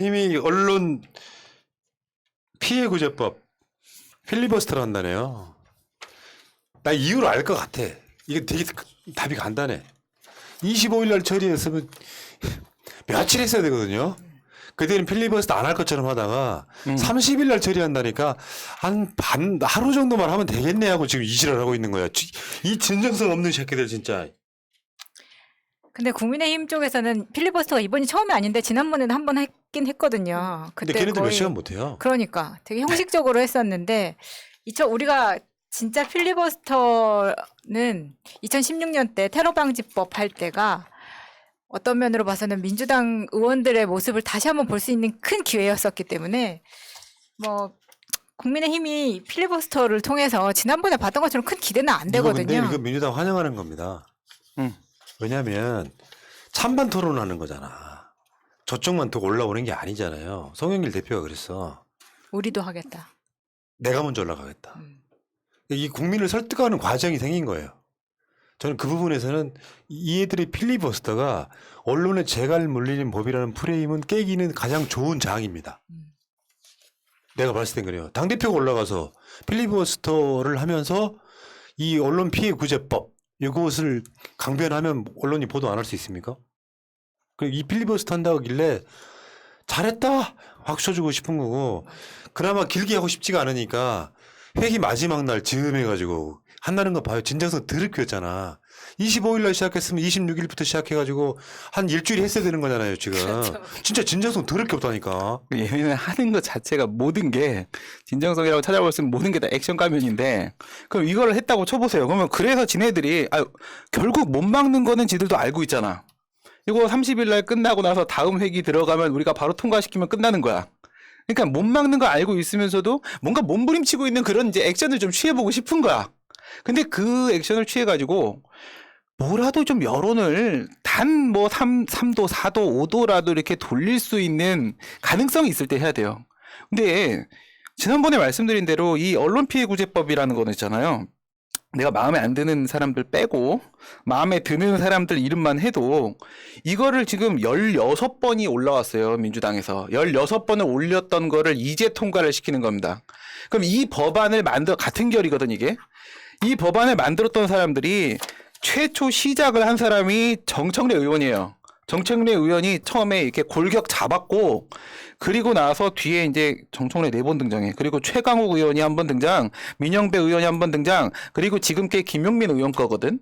이미 언론 피해구제법 필리버스터를 한다네요. 나 이유를 알 것 같아. 이게 되게 답이 간단해. 25일 날 처리했으면 며칠 했어야 되거든요. 그때는 필리버스터 안 할 것처럼 하다가 30일 날 처리한다니까 하루 정도만 하면 되겠네 하고 지금 이지랄 하고 있는 거야. 이 진정성 없는 새끼들 진짜. 근데 국민의힘 쪽에서는 필리버스터가 이번이 처음이 아닌데 지난번에는 한 번 했긴 했거든요. 근데 그때 걔네들 몇 거의 시간 못해요. 그러니까 되게 형식적으로 했었는데 우리가 진짜 필리버스터는 2016년 때 테러방지법 할 때가 어떤 면으로 봐서는 민주당 의원들의 모습을 다시 한번 볼 수 있는 큰 기회였었기 때문에 뭐 국민의힘이 필리버스터를 통해서 지난번에 봤던 것처럼 큰 기대는 안 되거든요. 근데 이거 민주당 환영하는 겁니다. 왜냐하면 찬반 토론하는 거잖아. 저쪽만 더 올라오는 게 아니잖아요. 송영길 대표가 그랬어. 우리도 하겠다. 내가 먼저 올라가겠다. 이 국민을 설득하는 과정이 생긴 거예요. 저는 그 부분에서는 이 애들의 필리버스터가 언론의 재갈 물리는 법이라는 프레임은 깨기는 가장 좋은 장입니다. 내가 봤을 땐 그래요. 당대표가 올라가서 필리버스터를 하면서 이 언론 피해 구제법 이것을 강변하면 언론이 보도 안 할 수 있습니까? 이 필리버스터 한다고 하길래 잘했다 박수 쳐주고 싶은 거고, 그나마 길게 하고 싶지가 않으니까 회기 마지막 날 즈음해가지고 한다는 거 봐요. 진정성 더럽게였잖아. 25일 날 시작했으면 26일부터 시작해가지고 한 일주일 했어야 되는 거잖아요 지금. 그렇죠. 진짜 진정성 더럽게 없다니까. 얘네는 하는 것 자체가 모든 게 진정성이라고 찾아볼수록 모든 게 다 액션 가면인데, 그럼 이걸 했다고 쳐보세요. 그러면 그래서 지네들이 결국 못 막는 거는 지들도 알고 있잖아. 이거 30일 날 끝나고 나서 다음 회기 들어가면 우리가 바로 통과시키면 끝나는 거야. 그러니까 못 막는 거 알고 있으면서도 뭔가 몸부림치고 있는 그런 이제 액션을 좀 취해보고 싶은 거야. 근데 그 액션을 취해가지고 뭐라도 좀 여론을 단 뭐 3도, 4도, 5도라도 이렇게 돌릴 수 있는 가능성이 있을 때 해야 돼요. 근데 지난번에 말씀드린 대로 이 언론피해구제법이라는 거는 있잖아요. 내가 마음에 안 드는 사람들 빼고 마음에 드는 사람들 이름만 해도 이거를 지금 16번이 올라왔어요. 민주당에서 16번을 올렸던 거를 이제 통과를 시키는 겁니다. 그럼 이 법안을 같은 결이거든 이게. 이 법안을 만들었던 사람들이 최초 시작을 한 사람이 정청래 의원이에요. 정청래 의원이 처음에 이렇게 골격 잡았고, 그리고 나서 뒤에 이제 정청래 4번 등장해. 그리고 최강욱 의원이 한 번 등장, 민영배 의원이 한 번 등장, 그리고 지금 게 김용민 의원 거거든.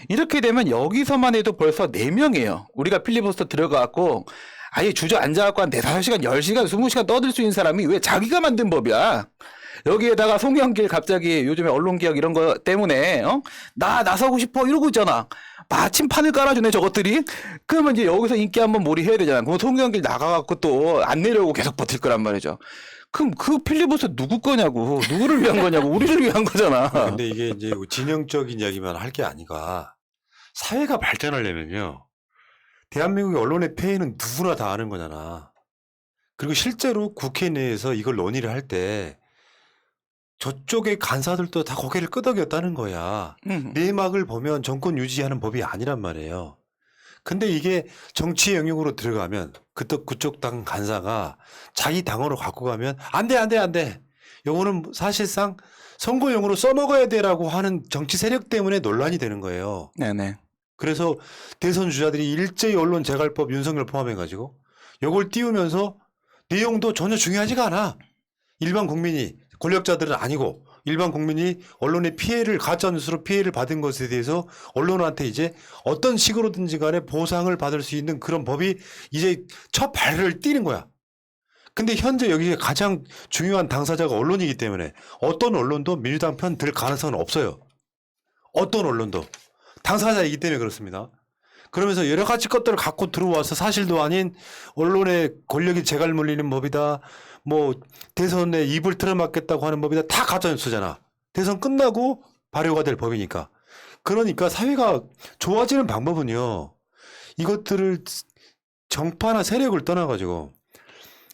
이렇게 되면 여기서만 해도 벌써 4명이에요. 우리가 필리버스터 들어가갖고 아예 주저앉아갖고 한 4, 5시간, 10시간, 20시간 떠들 수 있는 사람이 왜 자기가 만든 법이야. 여기에다가 송영길 갑자기 요즘에 언론개혁 이런 거 때문에 나 나서고 싶어 이러고 있잖아. 마침 판을 깔아주네 저것들이. 그러면 이제 여기서 인기 한번 몰이해야 되잖아. 그럼 송영길 나가갖고 또 안 내려오고 계속 버틸 거란 말이죠. 그럼 그 필리버스터 누구 거냐고. 누구를 위한 거냐고. 우리를 위한 거잖아. 근데 이게 이제 진영적인 이야기만 할 게 아니라 사회가 발전하려면요, 대한민국의 언론의 폐해는 누구나 다 아는 거잖아. 그리고 실제로 국회 내에서 이걸 논의를 할 때 저쪽의 간사들도 다 고개를 끄덕였다는 거야. 내막을 보면 정권 유지하는 법이 아니란 말이에요. 근데 이게 정치 영역으로 들어가면 그쪽 당 간사가 자기 당으로 갖고 가면 안 돼. 요거는 사실상 선거용으로 써먹어야 돼라고 하는 정치 세력 때문에 논란이 되는 거예요. 네네. 그래서 대선 주자들이 일제히 언론 재갈법 윤석열 포함해가지고 요걸 띄우면서 내용도 전혀 중요하지가 않아. 일반 국민이, 권력자들은 아니고 일반 국민이 언론의 피해를, 가짜뉴스로 피해를 받은 것에 대해서 언론한테 이제 어떤 식으로든지 간에 보상을 받을 수 있는 그런 법이 이제 첫 발을 띄는 거야. 근데 현재 여기에 가장 중요한 당사자가 언론이기 때문에 어떤 언론도 민주당 편 들 가능성은 없어요. 어떤 언론도. 당사자이기 때문에 그렇습니다. 그러면서 여러 가지 것들을 갖고 들어와서 사실도 아닌 언론의 권력이 재갈 물리는 법이다. 뭐 대선에 입을 틀어막겠다고 하는 법이다. 다 가짜뉴스잖아. 대선 끝나고 발효가 될 법이니까. 그러니까 사회가 좋아지는 방법은요, 이것들을 정파나 세력을 떠나가지고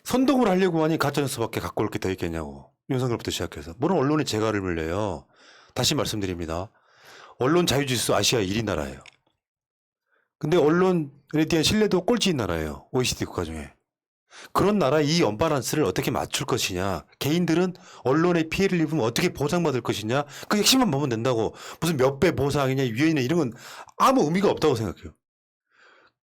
선동을 하려고 하니 가짜뉴스밖에 갖고 올 게 더 있겠냐고. 윤석열부터 시작해서. 물론 언론이 재갈을 물려요. 다시 말씀드립니다. 언론 자유지수 아시아 1위 나라예요. 근데 언론에 대한 신뢰도 꼴찌인 나라예요. OECD 국가 중에. 그런 나라 이 언밸런스를 어떻게 맞출 것이냐. 개인들은 언론의 피해를 입으면 어떻게 보상받을 것이냐. 그 핵심만 보면 된다고. 무슨 몇 배 보상이냐, 유엔이냐 이런 건 아무 의미가 없다고 생각해요.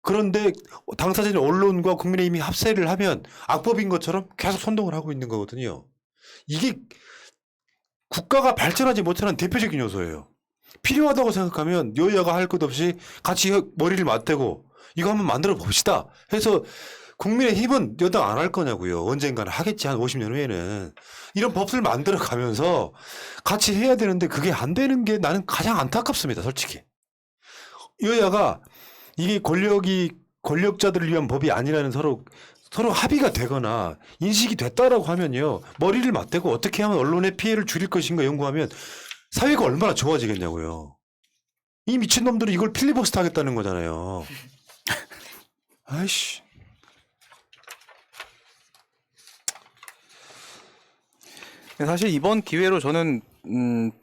그런데 당사자인 언론과 국민의힘이 합세를 하면 악법인 것처럼 계속 선동을 하고 있는 거거든요. 이게 국가가 발전하지 못하는 대표적인 요소예요. 필요하다고 생각하면 여야가 할 것 없이 같이 머리를 맞대고 이거 한번 만들어 봅시다 해서 국민의힘은 여당 안 할 거냐고요. 언젠가는 하겠지. 한 50년 후에는. 이런 법을 만들어 가면서 같이 해야 되는데 그게 안 되는 게 나는 가장 안타깝습니다. 솔직히. 여야가 이게 권력자들을 위한 법이 아니라는 서로 합의가 되거나 인식이 됐다라고 하면요. 머리를 맞대고 어떻게 하면 언론의 피해를 줄일 것인가 연구하면 사회가 얼마나 좋아지겠냐고요. 이 미친놈들이 이걸 필리버스터 하겠다는 거잖아요. 아이씨. 사실 이번 기회로 저는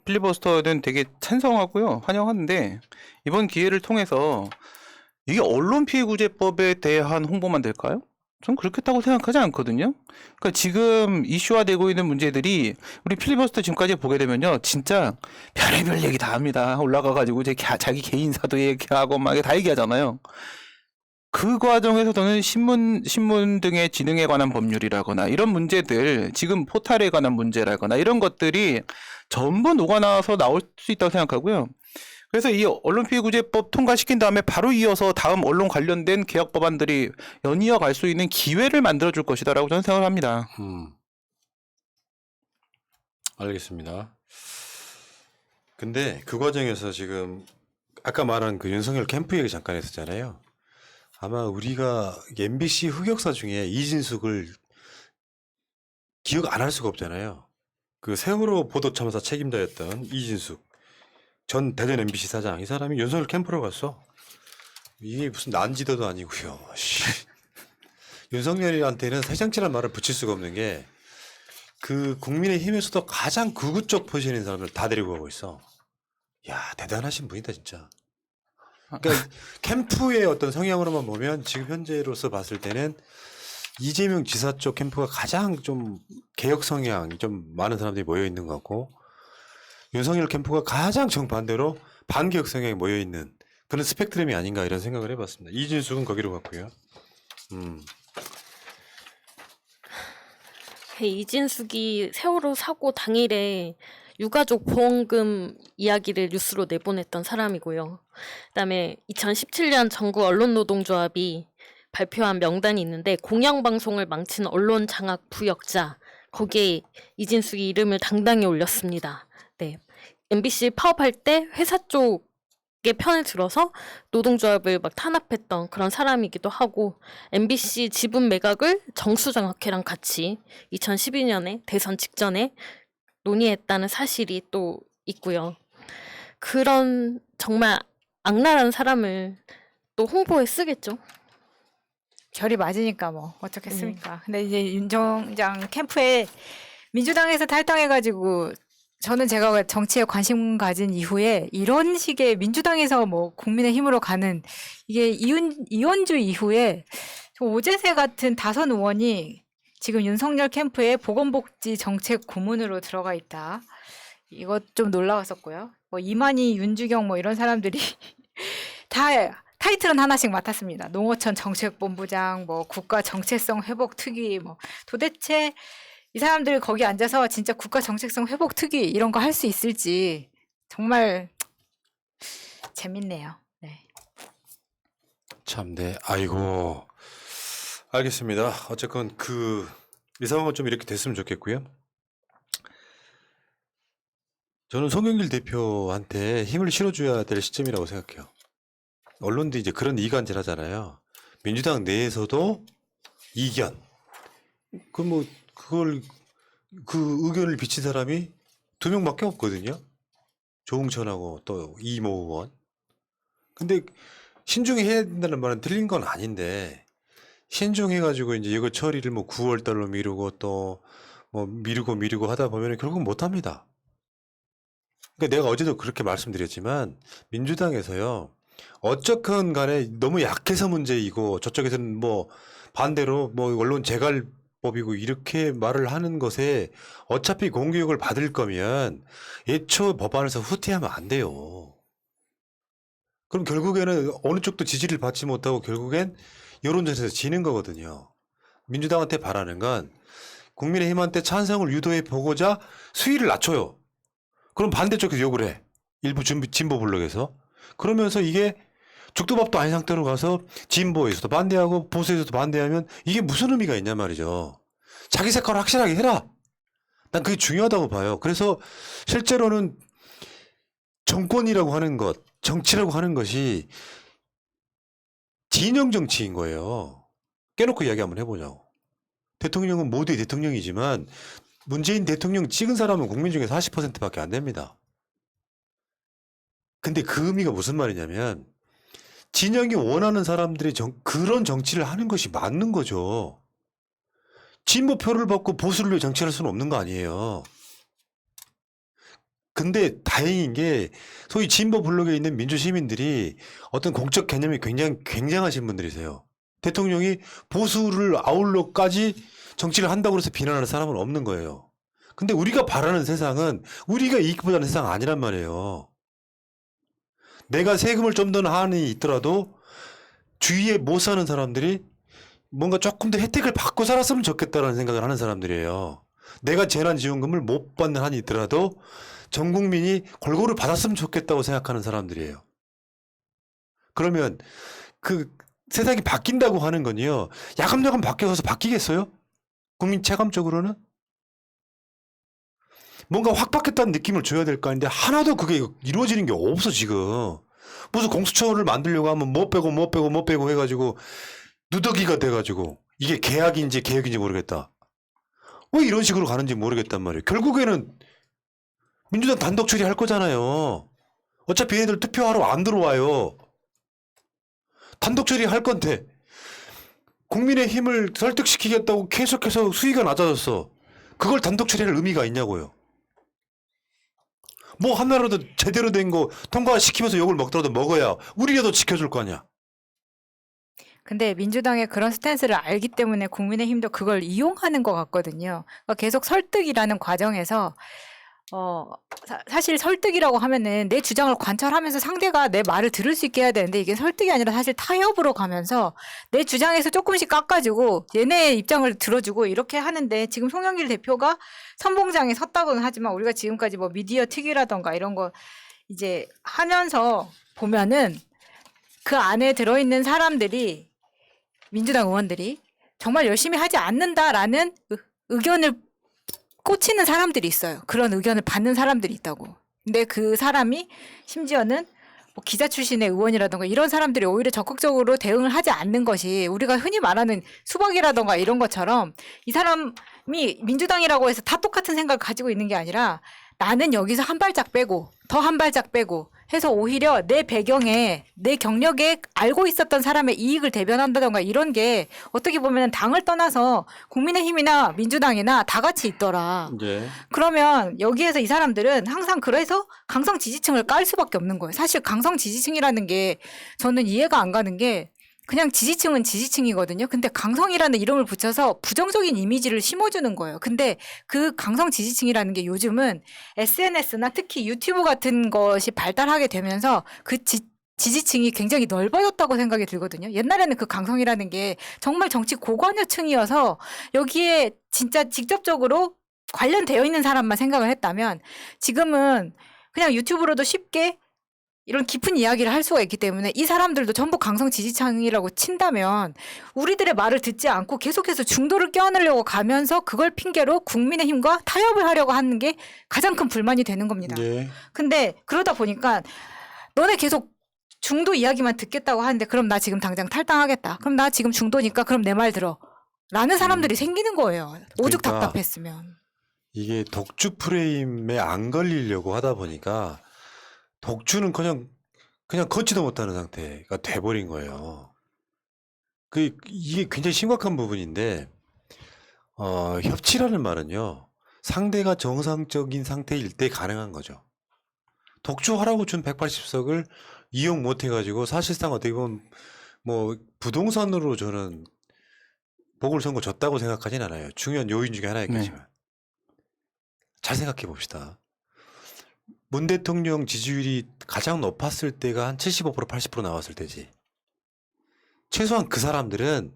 필리버스터는 되게 찬성하고요. 환영하는데 이번 기회를 통해서 이게 언론피해구제법에 대한 홍보만 될까요? 전 그렇겠다고 생각하지 않거든요. 그러니까 지금 이슈화되고 있는 문제들이 우리 필리버스터 지금까지 보게 되면요, 진짜 별의별 얘기 다 합니다. 올라가가지고 자기 개인 사도 얘기하고 막 다 얘기하잖아요. 그 과정에서 저는 신문 등의 지능에 관한 법률이라거나 이런 문제들, 지금 포탈에 관한 문제라거나 이런 것들이 전부 녹아나와서 나올 수 있다고 생각하고요. 그래서 이 언론피해구제법 통과시킨 다음에 바로 이어서 다음 언론 관련된 개혁 법안들이 연이어 갈 수 있는 기회를 만들어줄 것이다라고 저는 생각을 합니다. 알겠습니다. 근데 그 과정에서 지금 아까 말한 그 윤석열 캠프 얘기 잠깐 했었잖아요. 아마 우리가 MBC 흑역사 중에 이진숙을 기억 안 할 수가 없잖아요. 그 세월호 보도 참사 책임자였던 이진숙 전 대전 MBC 사장, 이 사람이 윤석열 캠프로 갔어. 이게 무슨 난지도도 아니고요. 윤석열한테는 새정치란 말을 붙일 수가 없는 게 그 국민의힘에서도 가장 극우쪽 포지션인 사람들 다 데리고 가고 있어. 야, 대단하신 분이다 진짜. 그러니까 캠프의 어떤 성향으로만 보면 지금 현재로서 봤을 때는 이재명 지사 쪽 캠프가 가장 좀 개혁 성향이 좀 많은 사람들이 모여 있는 것 같고, 윤석열 캠프가 가장 정반대로 반개혁 성향이 모여 있는 그런 스펙트럼이 아닌가 이런 생각을 해봤습니다. 이진숙은 거기로 갔고요. 이진숙이 세월호 사고 당일에 유가족 보험금 이야기를 뉴스로 내보냈던 사람이고요. 그다음에 2017년 전국 언론노동조합이 발표한 명단이 있는데 공영방송을 망친 언론 장악 부역자, 거기에 이진숙이 이름을 당당히 올렸습니다. 네, MBC 파업할 때 회사 쪽의 편을 들어서 노동조합을 막 탄압했던 그런 사람이기도 하고, MBC 지분 매각을 정수장학회랑 같이 2012년에 대선 직전에 논의했다는 사실이 또 있고요. 그런 정말 악랄한 사람을 또 홍보에 쓰겠죠. 결이 맞으니까 뭐 어쩌겠습니까. 근데 이제 윤 총장 캠프에 민주당에서 탈당해가지고 저는 제가 정치에 관심 가진 이후에 이런 식의 민주당에서 뭐 국민의힘으로 가는 이게 이원주 이후에 오재세 같은 다선 의원이 지금 윤석열 캠프에 보건복지 정책 고문으로 들어가 있다. 이것 좀 놀라웠었고요. 뭐 이만희, 윤주경 뭐 이런 사람들이 다 타이틀은 하나씩 맡았습니다. 농어촌 정책본부장, 뭐 국가 정체성 회복 특위, 뭐 도대체 이 사람들이 거기 앉아서 진짜 국가 정체성 회복 특위 이런 거 할 수 있을지 정말 재밌네요. 네. 참, 네. 아이고. 알겠습니다. 어쨌건 이 상황은 좀 이렇게 됐으면 좋겠고요. 저는 송영길 대표한테 힘을 실어줘야 될 시점이라고 생각해요. 언론도 이제 그런 이간질 하잖아요. 민주당 내에서도 이견. 그 의견을 비친 사람이 2명밖에 없거든요. 조응천하고 또 이모 의원. 근데 신중히 해야 된다는 말은 틀린 건 아닌데, 신중해가지고 이제 이거 처리를 뭐 9월 달로 미루고 또 뭐 미루고 하다 보면 결국 못 합니다. 그러니까 내가 어제도 그렇게 말씀드렸지만 민주당에서요, 어쨌건 간에 너무 약해서 문제이고 저쪽에서는 뭐 반대로 뭐 언론 재갈법이고 이렇게 말을 하는 것에 어차피 공교육을 받을 거면 애초 법안에서 후퇴하면 안 돼요. 그럼 결국에는 어느 쪽도 지지를 받지 못하고 결국엔 여론전에서 지는 거거든요. 민주당한테 바라는 건 국민의힘한테 찬성을 유도해 보고자 수위를 낮춰요. 그럼 반대쪽에서 욕을 해. 일부 진보 블록에서. 그러면서 이게 죽도 밥도 아닌 상태로 가서 진보에서도 반대하고 보수에서도 반대하면 이게 무슨 의미가 있냐 말이죠. 자기 색깔을 확실하게 해라. 난 그게 중요하다고 봐요. 그래서 실제로는 정권이라고 하는 것, 정치라고 하는 것이 진영 정치인 거예요. 깨놓고 이야기 한번 해보자고. 대통령은 모두의 대통령이지만 문재인 대통령 찍은 사람은 국민 중에 40%밖에 안 됩니다. 근데 그 의미가 무슨 말이냐면 진영이 원하는 사람들이 그런 정치를 하는 것이 맞는 거죠. 진보표를 받고 보수를 위해 정치할 수는 없는 거 아니에요. 근데 다행인 게 소위 진보 블록에 있는 민주시민들이 어떤 공적 개념이 굉장히 굉장하신 분들이세요. 대통령이 보수를 아울러까지 정치를 한다고 해서 비난하는 사람은 없는 거예요. 근데 우리가 바라는 세상은 우리가 이익보다는 세상 아니란 말이에요. 내가 세금을 좀 더 한이 있더라도 주위에 못 사는 사람들이 뭔가 조금 더 혜택을 받고 살았으면 좋겠다라는 생각을 하는 사람들이에요. 내가 재난지원금을 못 받는 한이 있더라도 전 국민이 골고루 받았으면 좋겠다고 생각하는 사람들이에요. 그러면 그 세상이 바뀐다고 하는 건요. 야금야금 바뀌어서 바뀌겠어요? 국민 체감적으로는? 뭔가 확 바뀌었다는 느낌을 줘야 될 거 아닌데 하나도 그게 이루어지는 게 없어 지금. 무슨 공수처를 만들려고 하면 뭐 빼고 해가지고 누더기가 돼가지고 이게 계약인지 개혁인지 모르겠다. 왜 이런 식으로 가는지 모르겠단 말이에요. 결국에는 민주당 단독 처리할 거잖아요. 어차피 얘네들 투표하러 안 들어와요. 단독 처리할 건데 국민의 힘을 설득시키겠다고 계속해서 수위가 낮아졌어. 그걸 단독 처리할 의미가 있냐고요. 뭐 하나라도 제대로 된 거 통과시키면서 욕을 먹더라도 먹어야 우리라도 지켜줄 거 아니야. 근데 민주당의 그런 스탠스를 알기 때문에 국민의힘도 그걸 이용하는 것 같거든요. 그러니까 계속 설득이라는 과정에서 사실 설득이라고 하면은 내 주장을 관철하면서 상대가 내 말을 들을 수 있게 해야 되는데 이게 설득이 아니라 사실 타협으로 가면서 내 주장에서 조금씩 깎아주고 얘네의 입장을 들어주고 이렇게 하는데 지금 송영길 대표가 선봉장에 섰다고는 하지만 우리가 지금까지 뭐 미디어 특위라던가 이런 거 이제 하면서 보면은 그 안에 들어있는 사람들이 민주당 의원들이 정말 열심히 하지 않는다라는 의견을 꽂히는 사람들이 있어요. 그런 의견을 받는 사람들이 있다고. 근데 그 사람이 심지어는 뭐 기자 출신의 의원이라던가 이런 사람들이 오히려 적극적으로 대응을 하지 않는 것이 우리가 흔히 말하는 수박이라던가 이런 것처럼 이 사람이 민주당이라고 해서 다 똑같은 생각을 가지고 있는 게 아니라 나는 여기서 한 발짝 빼고 더 한 발짝 빼고 해서 오히려 내 배경에 내 경력에 알고 있었던 사람의 이익을 대변한다던가 이런 게 어떻게 보면 당을 떠나서 국민의힘이나 민주당이나 다 같이 있더라. 네. 그러면 여기에서 이 사람들은 항상 그래서 강성 지지층을 깔 수밖에 없는 거예요. 사실 강성 지지층이라는 게 저는 이해가 안 가는 게 그냥 지지층은 지지층이거든요. 근데 강성이라는 이름을 붙여서 부정적인 이미지를 심어주는 거예요. 근데 그 강성 지지층이라는 게 요즘은 SNS나 특히 유튜브 같은 것이 발달하게 되면서 그 지지층이 굉장히 넓어졌다고 생각이 들거든요. 옛날에는 그 강성이라는 게 정말 정치 고관여층이어서 여기에 진짜 직접적으로 관련되어 있는 사람만 생각을 했다면 지금은 그냥 유튜브로도 쉽게 이런 깊은 이야기를 할 수가 있기 때문에 이 사람들도 전부 강성 지지층이라고 친다면 우리들의 말을 듣지 않고 계속해서 중도를 껴안으려고 가면서 그걸 핑계로 국민의힘과 타협을 하려고 하는 게 가장 큰 불만이 되는 겁니다. 예. 근데 그러다 보니까 너네 계속 중도 이야기만 듣겠다고 하는데 그럼 나 지금 당장 탈당하겠다. 그럼 나 지금 중도니까 그럼 내 말 들어. 라는 사람들이 생기는 거예요. 오죽 그러니까 답답했으면. 이게 독주 프레임에 안 걸리려고 하다 보니까 독주는 그냥 걷지도 못하는 상태가 돼버린 거예요. 이게 굉장히 심각한 부분인데 협치라는 말은요. 상대가 정상적인 상태일 때 가능한 거죠. 독주하라고 준 180석을 이용 못 해가지고 사실상 어떻게 보면 뭐 부동산으로 저는 보궐선거 졌다고 생각하진 않아요. 중요한 요인 중에 하나였겠지만. 잘 생각해 봅시다. 문 대통령 지지율이 가장 높았을 때가 한 75% 80% 나왔을 때지. 최소한 그 사람들은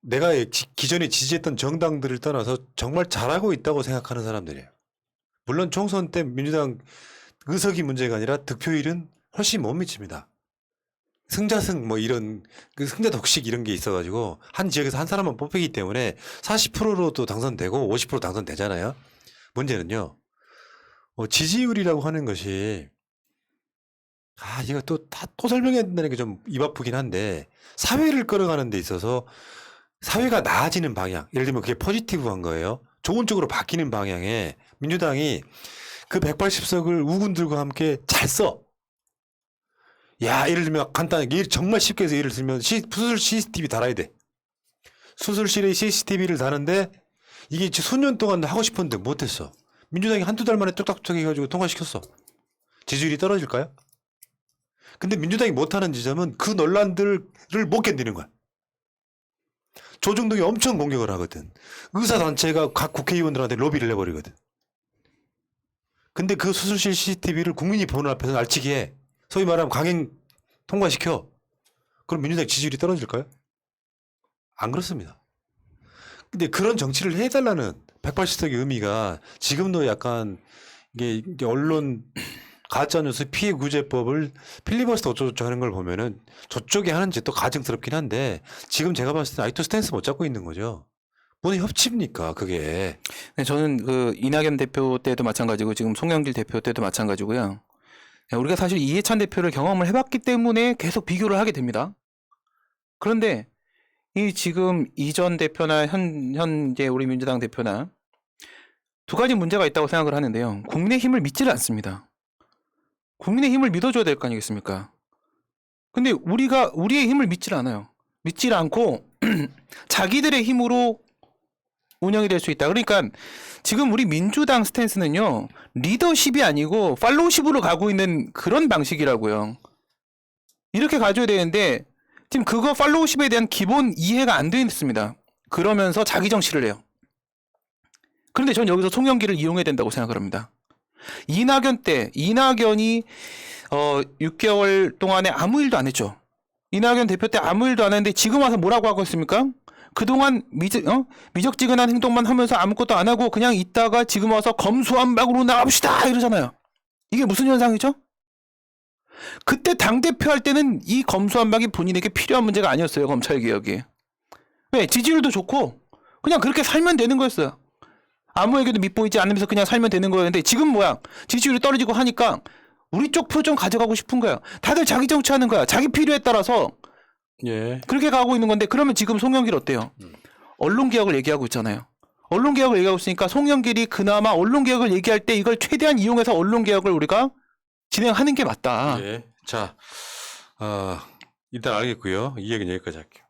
내가 기존에 지지했던 정당들을 떠나서 정말 잘하고 있다고 생각하는 사람들이에요. 물론 총선 때 민주당 의석이 문제가 아니라 득표율은 훨씬 못 미칩니다. 승자승 뭐 이런 그 승자 독식 이런 게 있어가지고 한 지역에서 한 사람만 뽑히기 때문에 40%로도 당선되고 50% 당선되잖아요. 문제는요. 지지율이라고 하는 것이 이거 또 설명해야 된다는 게 좀 입 아프긴 한데 사회를 끌어가는 데 있어서 사회가 나아지는 방향, 예를 들면 그게 포지티브한 거예요. 좋은 쪽으로 바뀌는 방향에 민주당이 그 180석을 우군들과 함께 잘 써. 야, 예를 들면 간단하게 정말 쉽게 해서 예를 들면 수술 CCTV 달아야 돼. 수술실에 CCTV를 다는데 이게 수년 동안 하고 싶었는데 못했어. 민주당이 한두 달 만에 뚝딱뚝딱 해가지고 통과시켰어. 지지율이 떨어질까요? 근데 민주당이 못하는 지점은 그 논란들을 못 견디는 거야. 조중동이 엄청 공격을 하거든. 의사단체가 각 국회의원들한테 로비를 해버리거든. 근데 그 수술실 CCTV를 국민이 보는 앞에서 날치기 해. 소위 말하면 강행 통과시켜. 그럼 민주당 지지율이 떨어질까요? 안 그렇습니다. 근데 그런 정치를 해달라는 180석의 의미가 지금도 약간 이게 언론 가짜뉴스 피해 구제법을 필리버스터 어쩌고저쩌고 하는 걸 보면은 저쪽이 하는 짓도 가증스럽긴 한데 지금 제가 봤을 때 아직도 스탠스 못 잡고 있는 거죠. 뭔 협치입니까 그게. 네, 저는 그 이낙연 대표 때도 마찬가지고 지금 송영길 대표 때도 마찬가지고요. 우리가 사실 이해찬 대표를 경험을 해봤기 때문에 계속 비교를 하게 됩니다. 그런데 이 지금 이전 대표나 현재 우리 민주당 대표나 두 가지 문제가 있다고 생각을 하는데요. 국민의힘을 믿지를 않습니다. 국민의힘을 믿어줘야 될 거 아니겠습니까? 근데 우리가 우리의 힘을 믿질 않아요. 믿질 않고 자기들의 힘으로 운영이 될 수 있다. 그러니까 지금 우리 민주당 스탠스는요. 리더십이 아니고 팔로우십으로 가고 있는 그런 방식이라고요. 이렇게 가져야 되는데 지금 그거 팔로우십에 대한 기본 이해가 안 되어 있습니다. 그러면서 자기 정치를 해요. 그런데 전 여기서 송영길을 이용해야 된다고 생각을 합니다. 이낙연이 6개월 동안에 아무 일도 안 했죠. 이낙연 대표 때 아무 일도 안 했는데 지금 와서 뭐라고 하고 있습니까? 그동안 미적지근한 행동만 하면서 아무것도 안 하고 그냥 있다가 지금 와서 검수완박으로 나갑시다 이러잖아요. 이게 무슨 현상이죠? 그때 당대표 할 때는 이 검수완박이 본인에게 필요한 문제가 아니었어요. 검찰개혁이. 왜? 지지율도 좋고 그냥 그렇게 살면 되는 거였어요. 아무에게도 밑보이지 않으면서 그냥 살면 되는 거였는데 지금 뭐야? 지지율이 떨어지고 하니까 우리 쪽 표 좀 가져가고 싶은 거야. 다들 자기 정치하는 거야. 자기 필요에 따라서 예. 그렇게 가고 있는 건데 그러면 지금 송영길 어때요? 언론개혁을 얘기하고 있잖아요. 언론개혁을 얘기하고 있으니까 송영길이 그나마 언론개혁을 얘기할 때 이걸 최대한 이용해서 언론개혁을 우리가 진행하는 게 맞다. 예. 자, 일단 알겠고요. 이 얘기는 여기까지 할게요.